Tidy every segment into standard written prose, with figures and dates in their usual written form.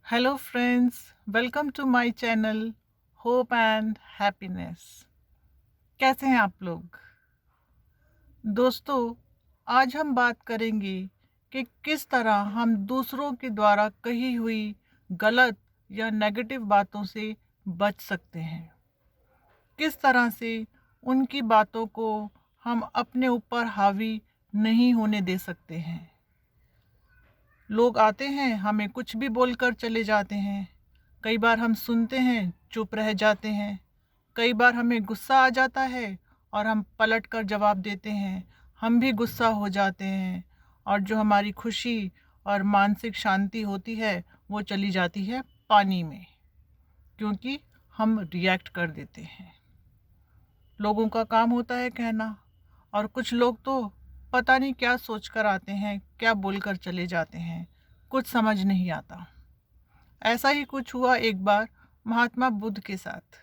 Hello friends, welcome to my channel hope and happiness. कैसे हैं आप लोग? दोस्तों, आज हम बात करेंगे कि किस तरह हम दूसरों के द्वारा कही हुई गलत या नेगेटिव बातों से बच सकते हैं। किस तरह से उनकी बातों को हम अपने ऊपर हावी नहीं होने दे सकते हैं। लोग आते हैं, हमें कुछ भी बोलकर चले जाते हैं। कई बार हम सुनते हैं, चुप रह जाते हैं। कई बार हमें गुस्सा आ जाता है और हम पलट कर जवाब देते हैं। हम भी गुस्सा हो जाते हैं और जो हमारी खुशी और मानसिक शांति होती है वो चली जाती है पानी में, क्योंकि हम रिएक्ट कर देते हैं। लोगों का काम होता है कहना, और कुछ लोग तो पता नहीं क्या सोच कर आते हैं, क्या बोलकर चले जाते हैं, कुछ समझ नहीं आता। ऐसा ही कुछ हुआ एक बार महात्मा बुद्ध के साथ।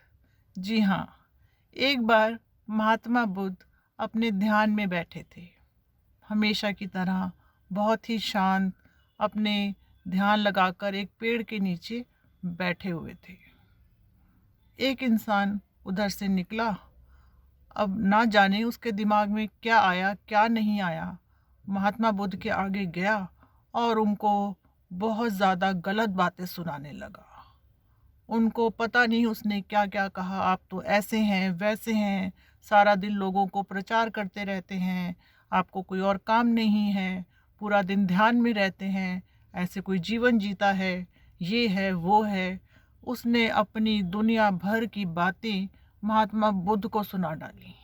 जी हाँ, एक बार महात्मा बुद्ध अपने ध्यान में बैठे थे, हमेशा की तरह बहुत ही शांत, अपने ध्यान लगाकर एक पेड़ के नीचे बैठे हुए थे। एक इंसान उधर से निकला। अब ना जाने उसके दिमाग में क्या आया क्या नहीं आया, महात्मा बुद्ध के आगे गया और उनको बहुत ज़्यादा गलत बातें सुनाने लगा। उनको पता नहीं उसने क्या क्या कहा। आप तो ऐसे हैं वैसे हैं, सारा दिन लोगों को प्रचार करते रहते हैं, आपको कोई और काम नहीं है, पूरा दिन ध्यान में रहते हैं, ऐसे कोई जीवन जीता है, ये है वो है। उसने अपनी दुनिया भर की बातें महात्मा बुद्ध को सुना डाली।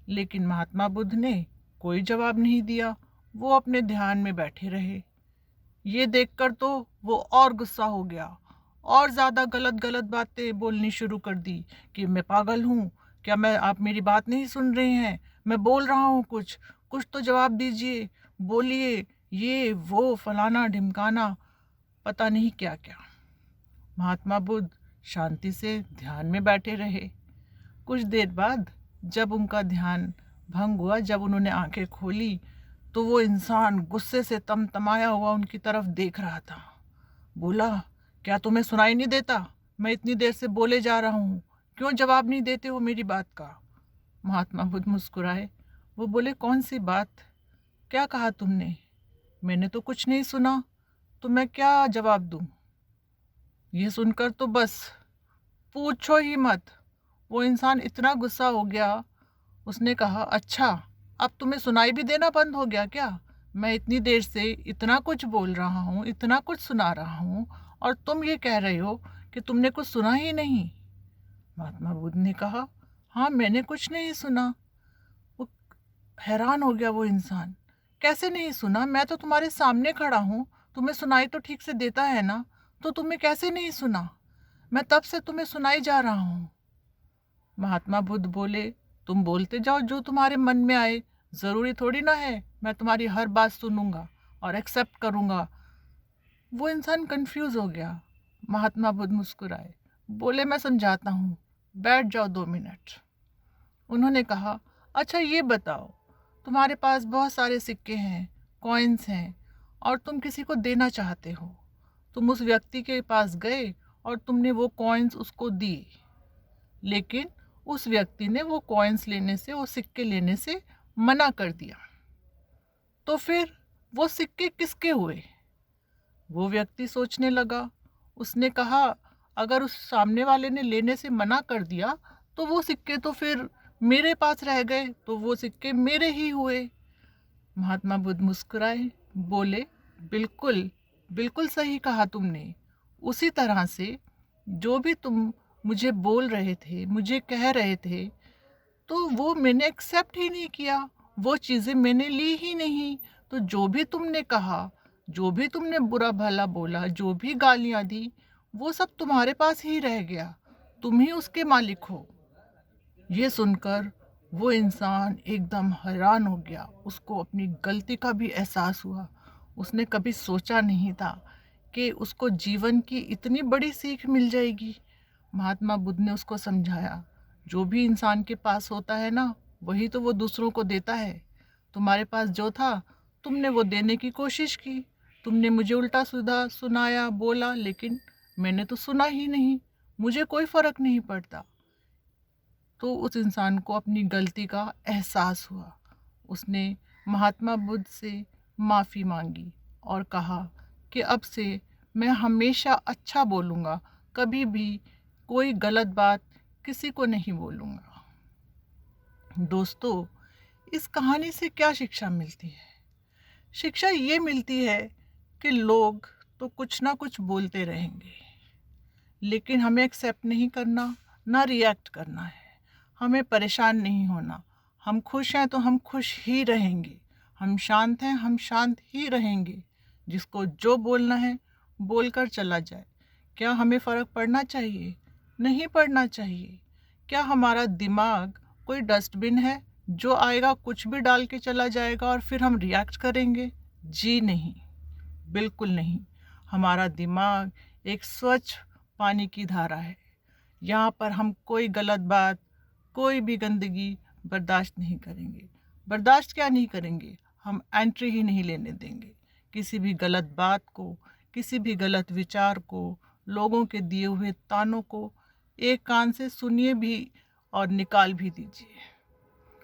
लेकिन महात्मा बुद्ध ने कोई जवाब नहीं दिया, वो अपने ध्यान में बैठे रहे। ये देखकर तो वो और गुस्सा हो गया और ज़्यादा गलत गलत बातें बोलनी शुरू कर दी कि मैं पागल हूँ, क्या मैं आप मेरी बात नहीं सुन रहे हैं, मैं बोल रहा हूँ कुछ कुछ तो जवाब दीजिए, बोलिए, ये वो फलाना ढिमकाना, पता नहीं क्या क्या। महात्मा बुद्ध शांति से ध्यान में बैठे रहे। कुछ देर बाद जब उनका ध्यान भंग हुआ, जब उन्होंने आंखें खोली, तो वो इंसान गुस्से से तमतमाया हुआ उनकी तरफ देख रहा था। बोला, क्या तुम्हें सुनाई नहीं देता? मैं इतनी देर से बोले जा रहा हूँ, क्यों जवाब नहीं देते हो मेरी बात का? महात्मा बुद्ध मुस्कुराए। वो बोले, कौन सी बात? क्या कहा तुमने? मैंने तो कुछ नहीं सुना, तो मैं क्या जवाब दूँ? ये सुनकर तो बस पूछो ही मत। वो इंसान इतना गुस्सा हो गया, उसने कहा, अच्छा, अब तुम्हें सुनाई भी देना बंद हो गया क्या? मैं इतनी देर से इतना कुछ बोल रहा हूँ, इतना कुछ सुना रहा हूँ, और तुम ये कह रहे हो कि तुमने कुछ सुना ही नहीं। महात्मा बुद्ध ने कहा, हाँ, मैंने कुछ नहीं सुना। वो हैरान हो गया वो इंसान, कैसे नहीं सुना? मैं तो तुम्हारे सामने खड़ा हूँ, तुम्हें सुनाई तो ठीक से देता है ना, तो तुम्हें कैसे नहीं सुना? मैं तब से तुम्हें सुनाई जा रहा हूँ। महात्मा बुद्ध बोले, तुम बोलते जाओ जो तुम्हारे मन में आए, ज़रूरी थोड़ी ना है मैं तुम्हारी हर बात सुनूंगा और एक्सेप्ट करूंगा। वो इंसान कंफ्यूज हो गया। महात्मा बुद्ध मुस्कुराए, बोले, मैं समझाता हूँ, बैठ जाओ 2 मिनट। उन्होंने कहा, अच्छा ये बताओ, तुम्हारे पास बहुत सारे सिक्के हैं, कॉइन्स हैं, और तुम किसी को देना चाहते हो। तुम उस व्यक्ति के पास गए और तुमने वो कॉइन्स उसको दी, लेकिन उस व्यक्ति ने वो कॉइन्स लेने से, वो सिक्के लेने से मना कर दिया। तो फिर वो सिक्के किसके हुए? वो व्यक्ति सोचने लगा। उसने कहा, अगर उस सामने वाले ने लेने से मना कर दिया तो वो सिक्के तो फिर मेरे पास रह गए, तो वो सिक्के मेरे ही हुए। महात्मा बुद्ध मुस्कुराए, बोले, बिल्कुल बिल्कुल सही कहा तुमने। उसी तरह से जो भी तुम मुझे बोल रहे थे, मुझे कह रहे थे, तो वो मैंने एक्सेप्ट ही नहीं किया, वो चीज़ें मैंने ली ही नहीं। तो जो भी तुमने कहा, जो भी तुमने बुरा भला बोला, जो भी गालियाँ दी, वो सब तुम्हारे पास ही रह गया, तुम ही उसके मालिक हो। ये सुनकर वो इंसान एकदम हैरान हो गया। उसको अपनी गलती का भी एहसास हुआ। उसने कभी सोचा नहीं था कि उसको जीवन की इतनी बड़ी सीख मिल जाएगी। महात्मा बुद्ध ने उसको समझाया, जो भी इंसान के पास होता है ना, वही तो वो दूसरों को देता है। तुम्हारे पास जो था, तुमने वो देने की कोशिश की, तुमने मुझे उल्टा सीधा सुनाया, बोला, लेकिन मैंने तो सुना ही नहीं, मुझे कोई फ़र्क नहीं पड़ता। तो उस इंसान को अपनी गलती का एहसास हुआ। उसने महात्मा बुद्ध से माफ़ी मांगी और कहा कि अब से मैं हमेशा अच्छा बोलूँगा, कभी भी कोई गलत बात किसी को नहीं बोलूँगा। दोस्तों, इस कहानी से क्या शिक्षा मिलती है? शिक्षा ये मिलती है कि लोग तो कुछ ना कुछ बोलते रहेंगे, लेकिन हमें एक्सेप्ट नहीं करना, ना रिएक्ट करना है। हमें परेशान नहीं होना। हम खुश हैं तो हम खुश ही रहेंगे, हम शांत हैं हम शांत ही रहेंगे। जिसको जो बोलना है बोलकर चला जाए। क्या हमें फ़र्क पड़ना चाहिए? नहीं पड़ना चाहिए। क्या हमारा दिमाग कोई डस्टबिन है जो आएगा कुछ भी डाल के चला जाएगा और फिर हम रिएक्ट करेंगे? जी नहीं, बिल्कुल नहीं। हमारा दिमाग एक स्वच्छ पानी की धारा है। यहाँ पर हम कोई गलत बात, कोई भी गंदगी बर्दाश्त नहीं करेंगे। बर्दाश्त क्या नहीं करेंगे, हम एंट्री ही नहीं लेने देंगे। किसी भी गलत बात को, किसी भी गलत विचार को, लोगों के दिए हुए तानों को एक कान से सुनिए भी और निकाल भी दीजिए।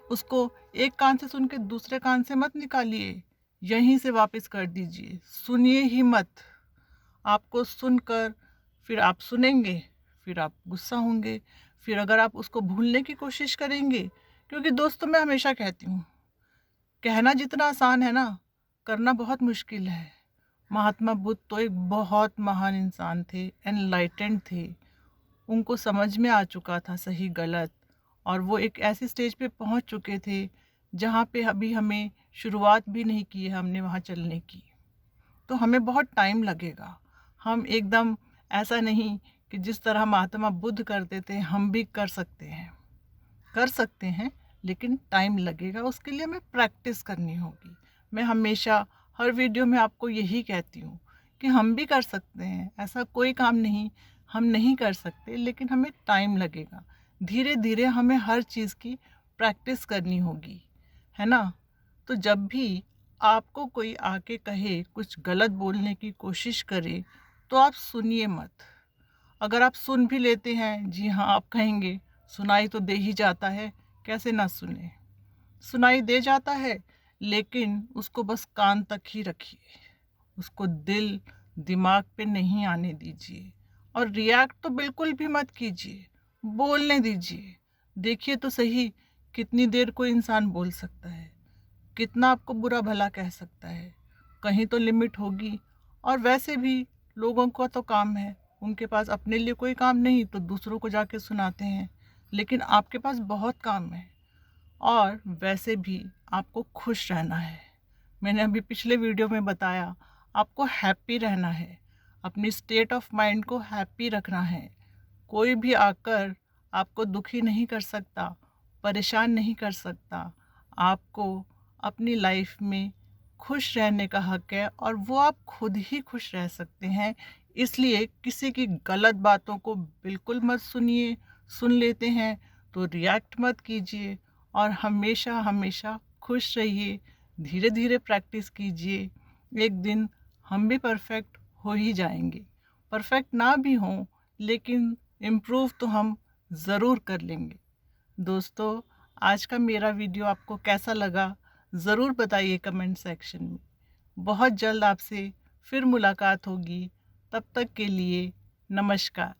उसको एक कान से सुन के दूसरे कान से मत निकालिए, यहीं से वापस कर दीजिए, सुनिए ही मत। आपको सुनकर फिर आप सुनेंगे, फिर आप गुस्सा होंगे, फिर अगर आप उसको भूलने की कोशिश करेंगे, क्योंकि दोस्तों मैं हमेशा कहती हूँ, कहना जितना आसान है ना, करना बहुत मुश्किल है। महात्मा बुद्ध तो एक बहुत महान इंसान थे, एनलाइटेंड थे। उनको समझ में आ चुका था सही गलत, और वो एक ऐसी स्टेज पे पहुंच चुके थे जहाँ पे अभी हमें शुरुआत भी नहीं की है हमने वहाँ चलने की। तो हमें बहुत टाइम लगेगा। हम एकदम ऐसा नहीं कि जिस तरह महात्मा बुद्ध करते थे हम भी कर सकते हैं, लेकिन टाइम लगेगा। उसके लिए हमें प्रैक्टिस करनी होगी। मैं हमेशा हर वीडियो में आपको यही कहती हूँ कि हम भी कर सकते हैं, ऐसा कोई काम नहीं हम नहीं कर सकते, लेकिन हमें टाइम लगेगा। धीरे धीरे हमें हर चीज़ की प्रैक्टिस करनी होगी, है ना? तो जब भी आपको कोई आके कहे, कुछ गलत बोलने की कोशिश करे, तो आप सुनिए मत। अगर आप सुन भी लेते हैं, जी हाँ, आप कहेंगे सुनाई तो दे ही जाता है, कैसे ना सुने। सुनाई दे जाता है, लेकिन उसको बस कान तक ही रखिए, उसको दिल दिमाग पे नहीं आने दीजिए। और रिएक्ट तो बिल्कुल भी मत कीजिए, बोलने दीजिए। देखिए तो सही, कितनी देर कोई इंसान बोल सकता है, कितना आपको बुरा भला कह सकता है। कहीं तो लिमिट होगी। और वैसे भी लोगों का तो काम है, उनके पास अपने लिए कोई काम नहीं तो दूसरों को जाके सुनाते हैं, लेकिन आपके पास बहुत काम है। और वैसे भी आपको खुश रहना है। मैंने अभी पिछले वीडियो में बताया, आपको हैप्पी रहना है, अपनी स्टेट ऑफ माइंड को हैप्पी रखना है। कोई भी आकर आपको दुखी नहीं कर सकता, परेशान नहीं कर सकता। आपको अपनी लाइफ में खुश रहने का हक है, और वो आप खुद ही खुश रह सकते हैं। इसलिए किसी की गलत बातों को बिल्कुल मत सुनिए। सुन लेते हैं तो रिएक्ट मत कीजिए, और हमेशा हमेशा खुश रहिए। धीरे धीरे प्रैक्टिस कीजिए, एक दिन हम भी परफेक्ट हो ही जाएंगे। परफेक्ट ना भी हों, लेकिन इम्प्रूव तो हम ज़रूर कर लेंगे। दोस्तों, आज का मेरा वीडियो आपको कैसा लगा ज़रूर बताइए कमेंट सेक्शन में। बहुत जल्द आपसे फिर मुलाकात होगी। तब तक के लिए नमस्कार।